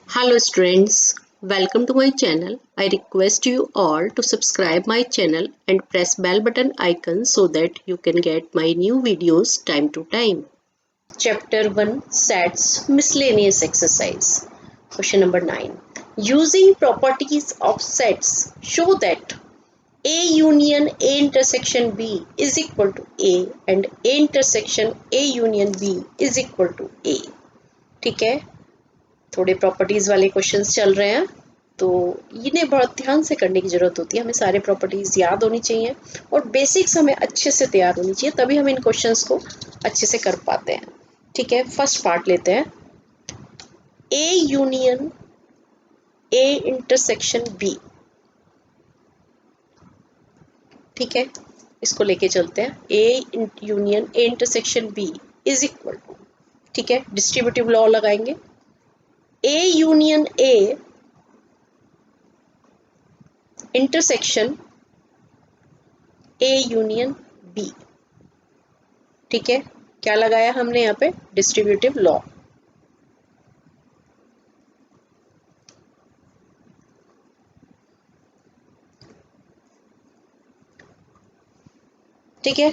Hello students, welcome to my channel. I request you all to subscribe my channel and press bell button icon so that you can get my new videos time to time. Chapter 1 Sets Miscellaneous Exercise. Question number 9. Using properties of sets show that A union A intersection B is equal to A and A intersection A union B is equal to A. ठीक है, थोड़े properties वाले questions चल रहे हैं तो इन्हें बहुत ध्यान से करने की जरूरत होती है। हमें सारे प्रॉपर्टीज याद होनी चाहिए और बेसिक्स हमें अच्छे से तैयार होनी चाहिए, तभी हम इन क्वेश्चंस को अच्छे से कर पाते हैं। ठीक है, फर्स्ट पार्ट लेते हैं। A union A intersection B. ठीक है, इसको लेके चलते हैं। A union A intersection B is equal to, ठीक है, डिस्ट्रीब्यूटिव लॉ लगाएंगे। A union A intersection A union B. ठीक है, क्या लगाया हमने यहाँ पे? Distributive law. ठीक है,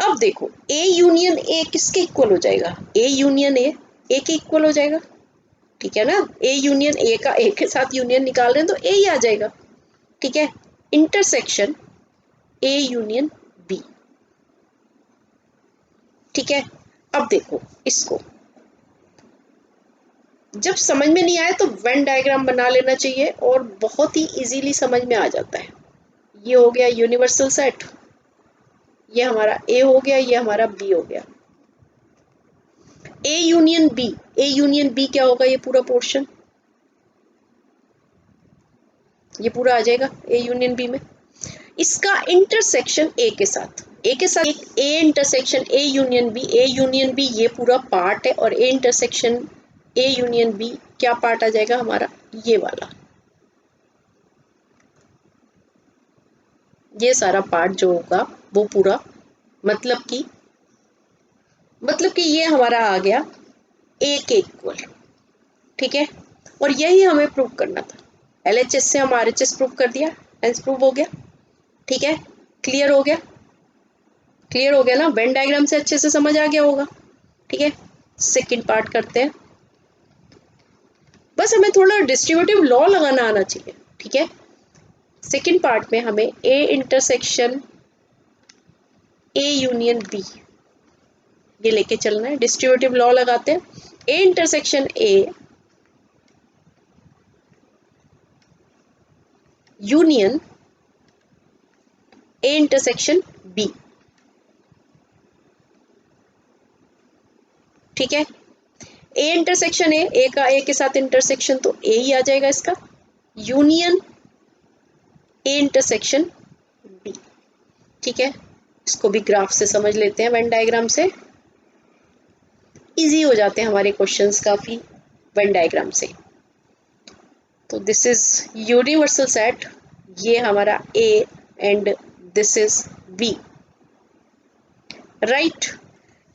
अब देखो ए यूनियन ए किसके इक्वल हो जाएगा? ए यूनियन ए के इक्वल हो जाएगा। ठीक है ना, ए यूनियन ए का ए के साथ यूनियन निकाल रहे हैं तो ए ही आ जाएगा। ठीक है, इंटरसेक्शन ए यूनियन बी। ठीक है, अब देखो इसको, जब समझ में नहीं आए तो वेन डायग्राम बना लेना चाहिए और बहुत ही इजीली समझ में आ जाता है। ये हो गया यूनिवर्सल सेट, ये हमारा ए हो गया, ये हमारा बी हो गया। A union B, A union B क्या होगा? ये पूरा पोर्शन, ये पूरा आ जाएगा ए यूनियन बी में। इसका इंटरसेक्शन ए के साथ, ए के साथ एक A intersection A union B, A union B ये पूरा पार्ट है और A intersection A union B क्या पार्ट आ जाएगा हमारा? ये वाला, ये सारा पार्ट जो होगा वो पूरा, मतलब कि ये हमारा आ गया ए के इक्वल। ठीक है, और यही हमें प्रूव करना था। LHS से हम RHS प्रूव कर दिया, हेंस प्रूव हो गया। ठीक है, क्लियर हो गया? क्लियर हो गया ना? वेन डायग्राम से अच्छे से समझ आ गया होगा। ठीक है, सेकंड पार्ट करते हैं। बस हमें थोड़ा डिस्ट्रीब्यूटिव लॉ लगाना आना चाहिए। ठीक है, सेकंड पार्ट में हमें A intersection A union B ये लेके चलना है। डिस्ट्रीब्यूटिव लॉ लगाते हैं। A intersection A union A intersection B. ठीक है, ए इंटरसेक्शन ए का ए के साथ इंटरसेक्शन तो ए ही आ जाएगा इसका, यूनियन ए इंटरसेक्शन बी। ठीक है, इसको भी ग्राफ से समझ लेते हैं, वेन डायग्राम से इजी हो जाते हैं हमारे क्वेश्चंस काफी वेन डायग्राम से। तो दिस इज यूनिवर्सल सेट, ये हमारा A and this is B. Right,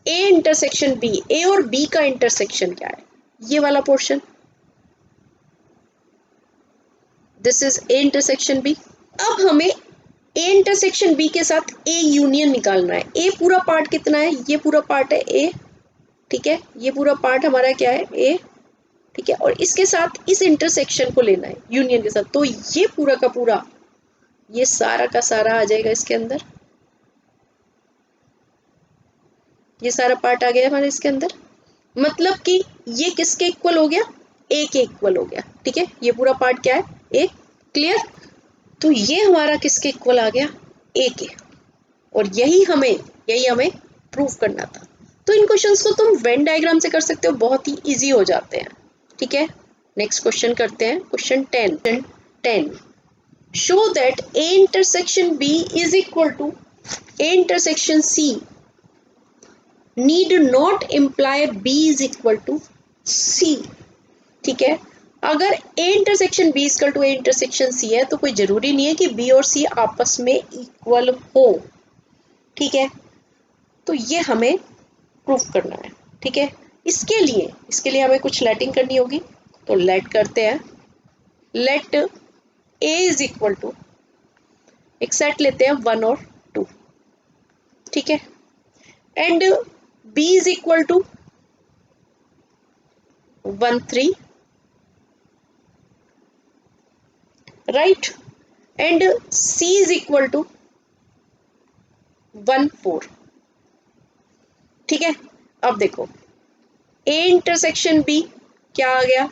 A intersection B, A और बी का इंटरसेक्शन क्या है? ये वाला portion, this is A intersection B. अब हमें ए इंटरसेक्शन बी के साथ ए यूनियन निकालना है। ए पूरा पार्ट कितना है? ये पूरा पार्ट है ए। ठीक है, ये पूरा पार्ट हमारा क्या है? ए। ठीक है, और इसके साथ इस इंटरसेक्शन को लेना है यूनियन के साथ, तो ये पूरा का पूरा, ये सारा का सारा आ जाएगा इसके अंदर। ये सारा पार्ट आ गया हमारे इसके अंदर, मतलब कि ये किसके इक्वल हो गया? ए के इक्वल हो गया। ठीक है, ये पूरा पार्ट क्या है? ए। क्लियर? तो ये हमारा किसके इक्वल आ गया? ए के। और यही हमें प्रूव करना था। तो इन क्वेश्चंस को तुम वेन डायग्राम से कर सकते हो, बहुत ही इजी हो जाते हैं। ठीक है, नेक्स्ट क्वेश्चन करते हैं। Question 10 show that A intersection B is equal to A intersection C need not imply B is equal to C. ठीक है, अगर A intersection B equal to A intersection C है तो कोई जरूरी नहीं है कि बी और सी आपस में इक्वल हो। ठीक है, तो ये हमें प्रूफ करना है। ठीक है, इसके लिए हमें कुछ लेटिंग करनी होगी। तो लेट करते हैं, let A is equal to, एक सेट लेते हैं 1 और 2, ठीक है, and B is equal to 1 3, right, and C is equal to 1 4, ठीक है। अब देखो ए इंटरसेक्शन बी क्या आ गया,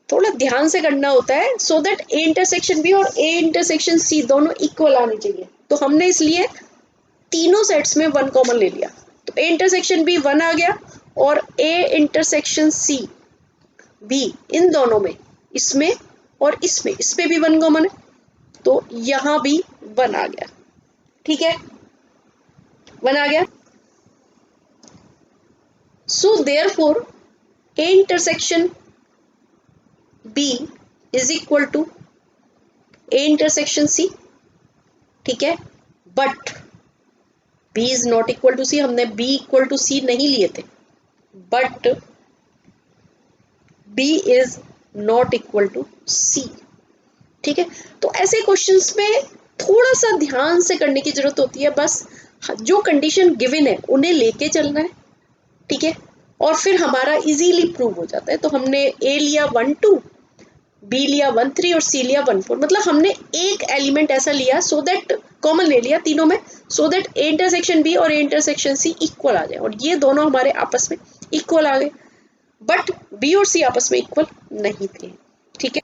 थोड़ा ध्यान से करना होता है, so that A intersection B और ए इंटरसेक्शन सी दोनों इक्वल आने चाहिए। तो हमने इसलिए तीनों सेट्स में 1 कॉमन ले लिया, तो ए इंटरसेक्शन बी 1 आ गया और ए इंटरसेक्शन सी बी, इन दोनों में, इसमें और इसमें भी 1 कॉमन है, तो यहां भी 1 आ गया, ठीक है, 1 आ गया। So therefore A intersection B is equal to A intersection C, ठीक है, but B is not equal to C, हमने बी इक्वल टू सी नहीं लिए थे, but B is not equal to C, ठीक है। तो ऐसे क्वेश्चंस में थोड़ा सा ध्यान से करने की जरूरत होती है, बस जो कंडीशन गिवन है उन्हें लेके चलना है, ठीक है, और फिर हमारा इजीली प्रूव हो जाता है। तो हमने ए लिया 1 2, बी लिया 1 3 और सी लिया 1 4, मतलब हमने एक एलिमेंट ऐसा लिया सो दैट कॉमन ले लिया तीनों में, so that A intersection B और ए इंटरसेक्शन सी इक्वल आ जाए, और ये दोनों हमारे आपस में इक्वल आ गए, बट बी और सी आपस में इक्वल नहीं थे, ठीक है।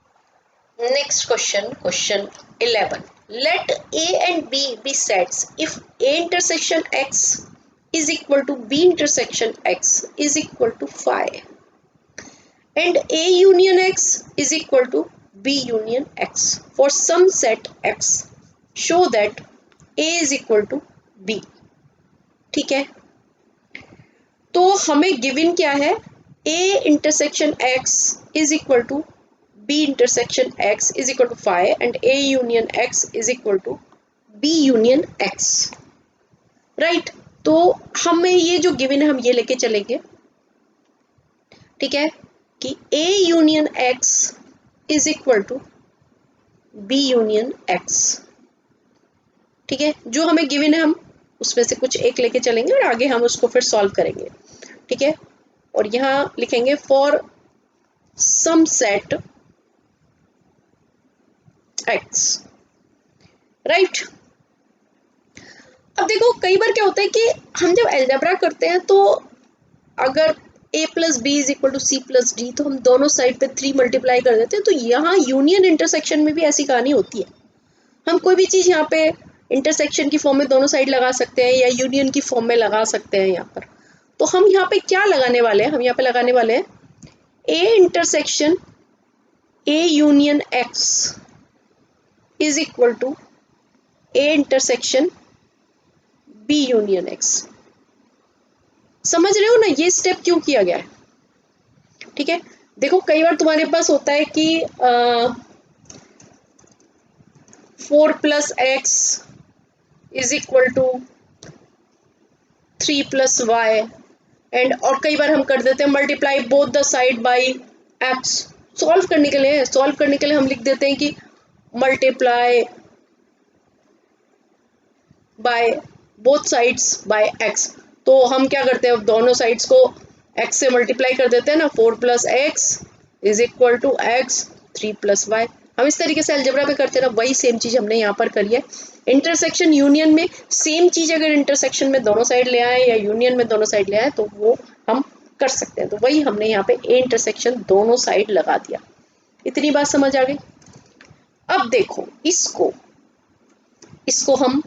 Next question, question 11, let A and B B sets if A intersection X is equal to b intersection x is equal to phi, and a union x is equal to b union x for some set x, show that a is equal to b, ठीक है। तो हमें given क्या है, a intersection x is equal to b intersection x is equal to phi and a union x is equal to b union x, right. तो हमें ये जो गिवन है हम ये लेके चलेंगे, ठीक है, कि A union X is equal to B union X, ठीक है, जो हमें गिवन है हम उसमें से कुछ एक लेके चलेंगे और आगे हम उसको फिर सॉल्व करेंगे, ठीक है। और यहां लिखेंगे for some set X, right. अब देखो कई बार क्या होता है कि हम जब अलजेब्रा करते हैं तो अगर a plus B is equal to C plus D, तो हम दोनों साइड पे 3 मल्टीप्लाई कर देते हैं, तो यहाँ यूनियन इंटरसेक्शन में भी ऐसी कहानी होती है, हम कोई भी चीज़ यहाँ पे इंटरसेक्शन की फॉर्म में दोनों साइड लगा सकते हैं या यूनियन की फॉर्म में लगा सकते हैं यहाँ पर। तो हम यहाँ पे क्या लगाने वाले हैं, हम यहाँ पे लगाने वाले हैं a intersection a union x is equal to a intersection b union x। समझ रहे हो ना ये स्टेप क्यों किया गया है, ठीक है। देखो कई बार तुम्हारे पास होता है कि 4 plus X is equal to 3 plus Y, and और कई बार हम कर देते हैं multiply both the side by X. Solve करने के लिए हम लिख देते हैं कि multiply by both sides by X. तो हम क्या करते हैं, दोनों साइड्स को x से मल्टीप्लाई कर देते हैं ना, 4 plus X is equal to X 3 plus Y. हम इस तरीके से अलजेब्रा में करते हैं ना, वही सेम चीज हमने यहाँ पर करी है। इंटरसेक्शन यूनियन में सेम चीज अगर इंटरसेक्शन में दोनों साइड ले आए या यूनियन में दोनों साइड ले आए तो वो हम कर सकते हैं, तो वही हमने यहाँ पे ए इंटरसेक्शन दोनों साइड लगा दिया। इतनी बात समझ आ गई। अब देखो इसको हम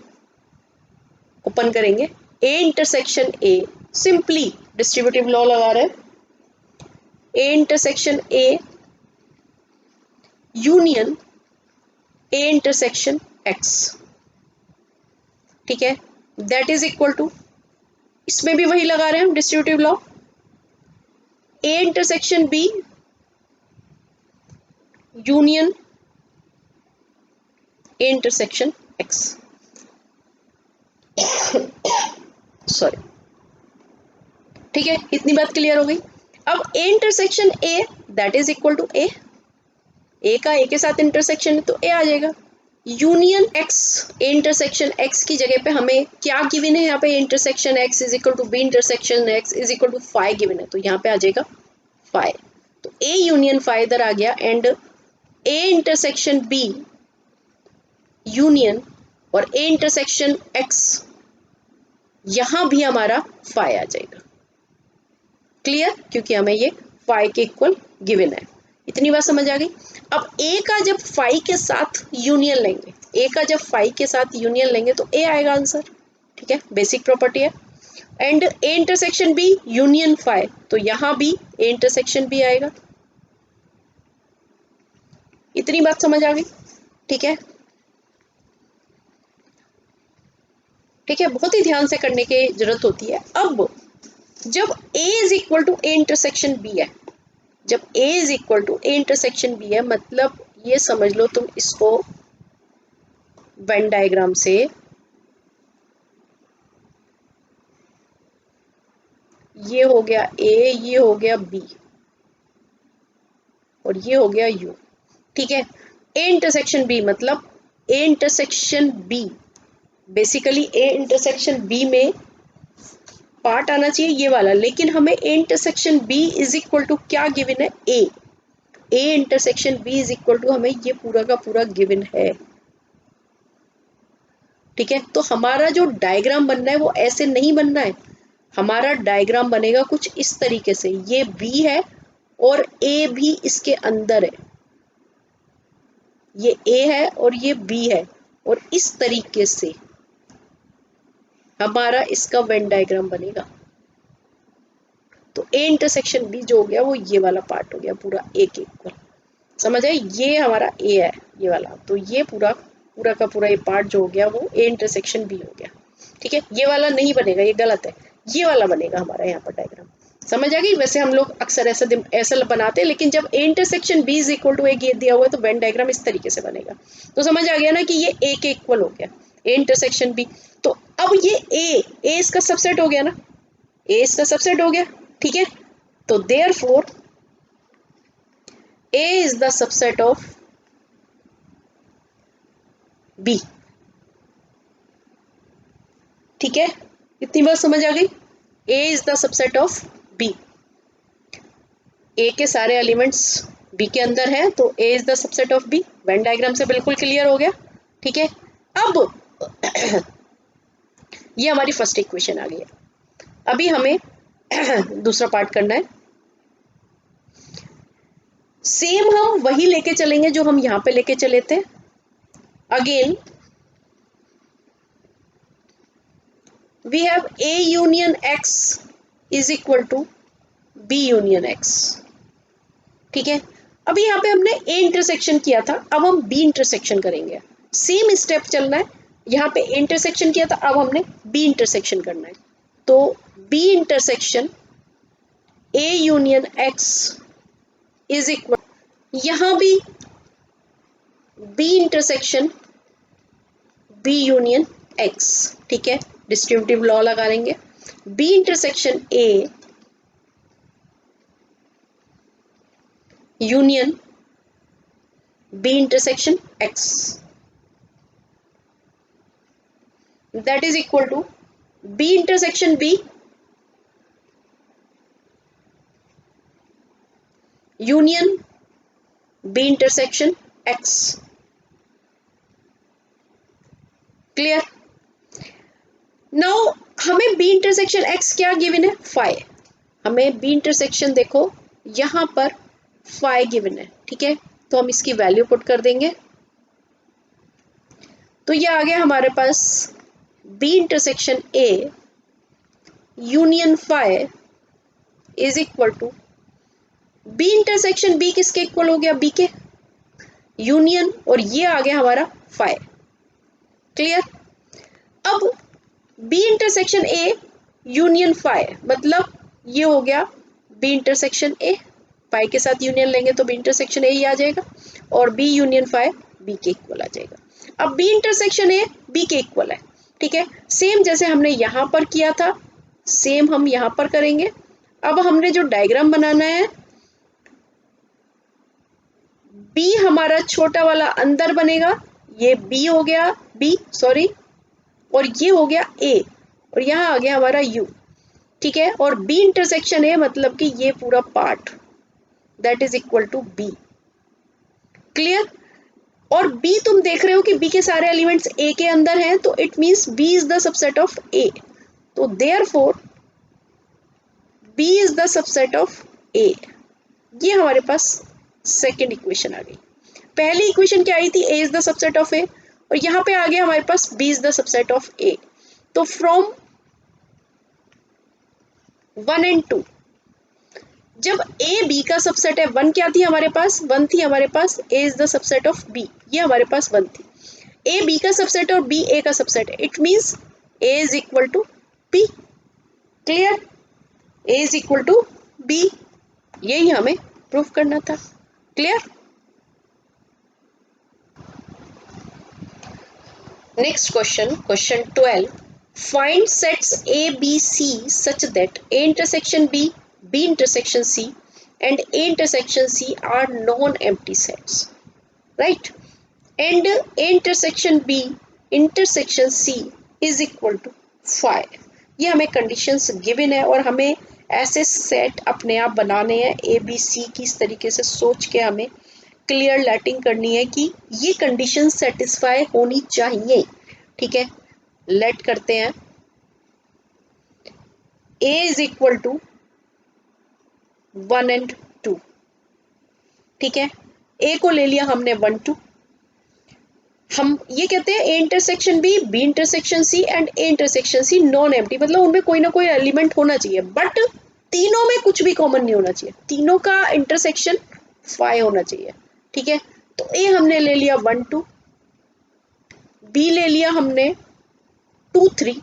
ओपन करेंगे, ए इंटरसेक्शन ए, सिंपली डिस्ट्रीब्यूटिव लॉ लगा रहे हैं, A intersection A union A intersection x, ठीक है, दैट इज इक्वल टू, इसमें भी वही लगा रहे हैं हम distributive law, A intersection B union A intersection X, sorry, ठीक है, इतनी बात क्लियर हो गई। अब A intersection A that is equal to A का ए के साथ इंटरसेक्शन है तो ए आ जाएगा। Union X, A intersection X की जगह पे हमें क्या गिवन है यहाँ पे, intersection X is equal to B intersection X is equal to phi given है, तो यहाँ पे आ जाएगा फाई। तो ए यूनियन फाई इधर आ गया and A intersection B union और ए इंटरसेक्शन एक्स, यहां भी हमारा फाई आ जाएगा। क्लियर, क्योंकि हमें ये फाई के इक्वल गिवन है। इतनी बात समझ आ गई। अब ए का जब फाई के साथ यूनियन लेंगे, ए का जब फाई के साथ यूनियन लेंगे तो ए आएगा आंसर। ठीक है, बेसिक प्रॉपर्टी है। And A intersection B union phi, तो यहां भी ए इंटरसेक्शन बी आएगा। इतनी बात समझ आ गई। ठीक है, ठीक है, बहुत ही ध्यान से करने की जरूरत होती है। अब जब a is equal to A intersection B है, जब a is equal to A intersection B है, मतलब ये समझ लो तुम इसको वेन डायग्राम से ये हो गया a, ये हो गया b और ये हो गया u। ठीक है, a इंटरसेक्शन b मतलब a intersection b, basically a intersection b में पार्ट आना चाहिए ये वाला, लेकिन हमें A intersection B is equal to क्या गिवन है, A intersection B is equal to हमें ये पूरा का पूरा गिवन है। ठीक है, तो हमारा जो डायग्राम बनना है वो ऐसे नहीं बनना है, हमारा डायग्राम बनेगा कुछ इस तरीके से, ये बी है और ए भी इसके अंदर है, ये ए है और ये बी है, और इस तरीके से हमारा इसका वेन डायग्राम बनेगा। तो ए इंटरसेक्शन बी जो हो गया वो ये वाला पार्ट हो गया पूरा ए के इक्वल। समझ आए, ये हमारा ए है ये वाला, तो ये पूरा पूरा का पूरा ये पार्ट जो हो गया वो ए इंटरसेक्शन बी हो गया। ठीक है, ये वाला नहीं बनेगा, ये गलत है, ये वाला बनेगा हमारा यहाँ पर डायग्राम। समझ आ गई। वैसे हम लोग अक्सर ऐसा बनाते हैं, लेकिन जब A intersection B is equal to A दिया हुआ है तो वेन डायग्राम इस तरीके से बनेगा। तो समझ आ गया ना कि ये ए के इक्वल हो गया, ए इंटरसेक्शन बी। तो अब ये ए इसका सबसेट हो गया ना, ए इसका सबसेट हो गया। ठीक है, तो therefore A is the subset of B। ठीक है, इतनी बात समझ आ गई। A is the subset of B, A के सारे एलिमेंट्स B के अंदर है, तो A is the subset of B। Venn diagram से बिल्कुल क्लियर हो गया। ठीक है, अब ये हमारी फर्स्ट इक्वेशन आ गई है। अभी हमें दूसरा पार्ट करना है। सेम हम वही लेके चलेंगे जो हम यहां पे लेके चले थे। Again we have A union X is equal to B union X। ठीक है, अभी यहाँ पे हमने A इंटरसेक्शन किया था, अब हम B इंटरसेक्शन करेंगे। सेम स्टेप चलना है, यहाँ पे A इंटरसेक्शन किया था, अब हमने B इंटरसेक्शन करना है। तो B intersection A union X is equal, यहां भी B intersection B union X। ठीक है, डिस्ट्रीब्यूटिव लॉ लगा लेंगे। B intersection A union B intersection X, that is equal to B intersection B union B intersection X। Clear. Now हमें B intersection X क्या given है, phi. हमें B intersection देखो यहां पर फाई गिवन है। ठीक है, तो हम इसकी वैल्यू पुट कर देंगे, तो ये आ गया हमारे पास B intersection A union phi is equal to B intersection B किसके इक्वल हो गया, B के यूनियन, और ये आ गया हमारा फाई। क्लियर। अब B intersection A union phi मतलब ये हो गया B इंटरसेक्शन A, फाई के साथ यूनियन लेंगे तो B इंटरसेक्शन A ही आ जाएगा, और B यूनियन फाई B के इक्वल आ जाएगा। अब B इंटरसेक्शन A B के इक्वल है। ठीक है, सेम जैसे हमने यहां पर किया था सेम हम यहां पर करेंगे। अब हमने जो डायग्राम बनाना है बी हमारा छोटा वाला अंदर बनेगा, ये बी हो गया, बी सॉरी, और ये हो गया ए, और यहाँ आ गया हमारा यू, ठीक है। और बी इंटरसेक्शन है मतलब कि ये पूरा part that is equal to B, clear. और बी तुम देख रहे हो कि बी के सारे एलिमेंट्स ए के अंदर हैं, तो it means B is the subset of A, तो therefore B is the subset of A. ये हमारे पास सेकेंड इक्वेशन आ गई। पहली इक्वेशन क्या आई थी, A is the subset of A, और यहाँ पे आ गया हमारे पास B is the subset of A. तो फ्रॉम 1 and 2, जब ए बी का सबसेट है, 1 क्या थी हमारे पास, 1 थी हमारे पास, A is the subset of B, ये हमारे पास 1 थी। ए बी का सबसेट और बी ए का सबसेट है, it means A is equal to B, clear. A is equal to B, यही हमें प्रूफ करना था, clear. Next question, question 12, find sets A B C such that A intersection B, B intersection C and A intersection C are non-empty sets, right? And A intersection B intersection C is equal to 5। ये हमें conditions given है और हमें ऐसे set अपने आप बनाने हैं ए बी सी की, इस तरीके से सोच के हमें क्लियर लेटिंग करनी है कि ये कंडीशन सेटिस्फाई होनी चाहिए, ठीक है। लेट करते हैं, A is equal to 1 and 2, ठीक है। ए को ले लिया हमने 1 2, हम ये कहते हैं A intersection B, B intersection C and A intersection C non empty, मतलब उनमें कोई ना कोई एलिमेंट होना चाहिए, बट तीनों में कुछ भी कॉमन नहीं होना चाहिए, तीनों का इंटरसेक्शन 5 होना चाहिए, ठीक है। तो ए हमने ले लिया 1 2, बी ले लिया हमने 2 3,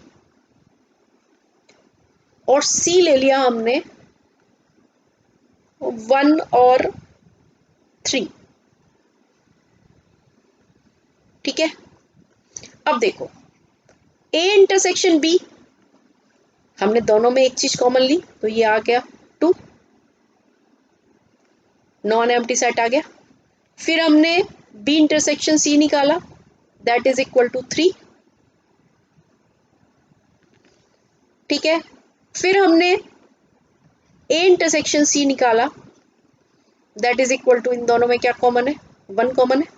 और सी ले लिया हमने 1 और 3, ठीक है। अब देखो ए इंटरसेक्शन बी, हमने दोनों में एक चीज कॉमन ली, तो ये आ गया 2, नॉन एम्प्टी सेट आ गया। फिर हमने बी इंटरसेक्शन सी निकाला, दैट इज इक्वल टू 3, ठीक है। फिर हमने ए इंटरसेक्शन सी निकाला, दैट इज इक्वल टू, इन दोनों में क्या कॉमन है, 1 कॉमन है,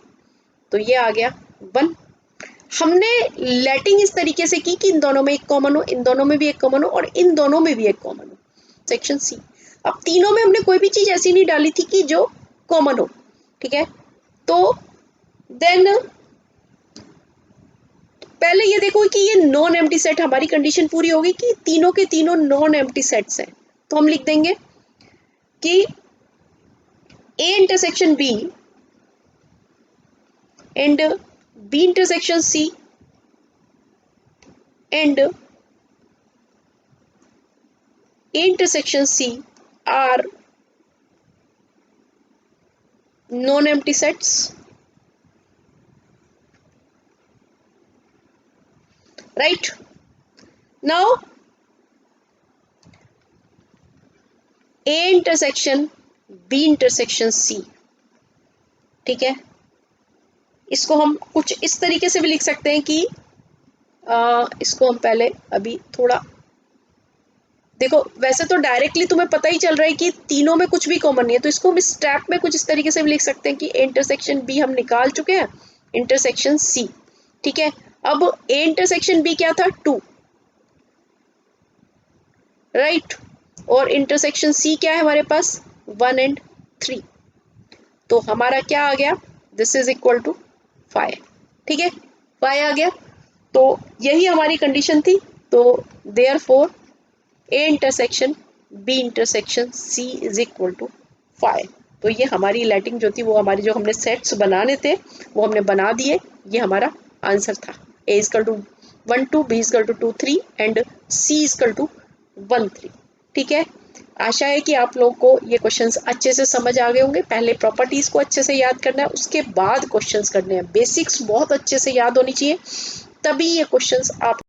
तो ये आ गया 1। हमने लेटिंग इस तरीके से की कि इन दोनों में एक कॉमन हो, इन दोनों में भी एक कॉमन हो, और इन दोनों में भी एक कॉमन हो, सेक्शन सी। अब तीनों में हमने कोई भी चीज ऐसी नहीं डाली थी कि जो कॉमन हो, ठीक है। तो देन पहले ये देखो कि ये नॉन एम्प्टी सेट, हमारी कंडीशन पूरी होगी कि तीनों के तीनों नॉन एम्प्टी सेट्स हैं, तो हम लिख देंगे कि A intersection B and B intersection C and A intersection C are non empty sets, right? Now A intersection B intersection C, ठीक है। इसको हम कुछ इस तरीके से भी लिख सकते हैं कि इसको हम पहले अभी थोड़ा देखो, वैसे तो डायरेक्टली तुम्हें पता ही चल रहा है कि तीनों में कुछ भी कॉमन नहीं है, तो इसको हम इस स्टेप में कुछ इस तरीके से भी लिख सकते हैं कि ए इंटरसेक्शन बी हम निकाल चुके हैं, इंटरसेक्शन सी, ठीक है। अब ए इंटरसेक्शन बी क्या था, 2, राइट, और इंटरसेक्शन सी क्या है हमारे पास, 1 and 3, तो हमारा क्या आ गया, दिस इज इक्वल टू 5, ठीक है, 5 आ गया। तो यही हमारी कंडीशन थी, तो therefore A intersection B intersection C is equal to 5। तो ये हमारी लेटिंग जो थी, वो हमारी जो हमने सेट्स बनाने थे वो हमने बना दिए, ये हमारा आंसर था। A is equal to 1 2, B is equal to 2 3 and C is equal to 1 3, ठीक है। आशा है कि आप लोगों को ये क्वेश्चंस अच्छे से समझ आ गए होंगे। पहले प्रॉपर्टीज को अच्छे से याद करना है, उसके बाद क्वेश्चंस करने हैं, बेसिक्स बहुत अच्छे से याद होनी चाहिए, तभी ये क्वेश्चंस आप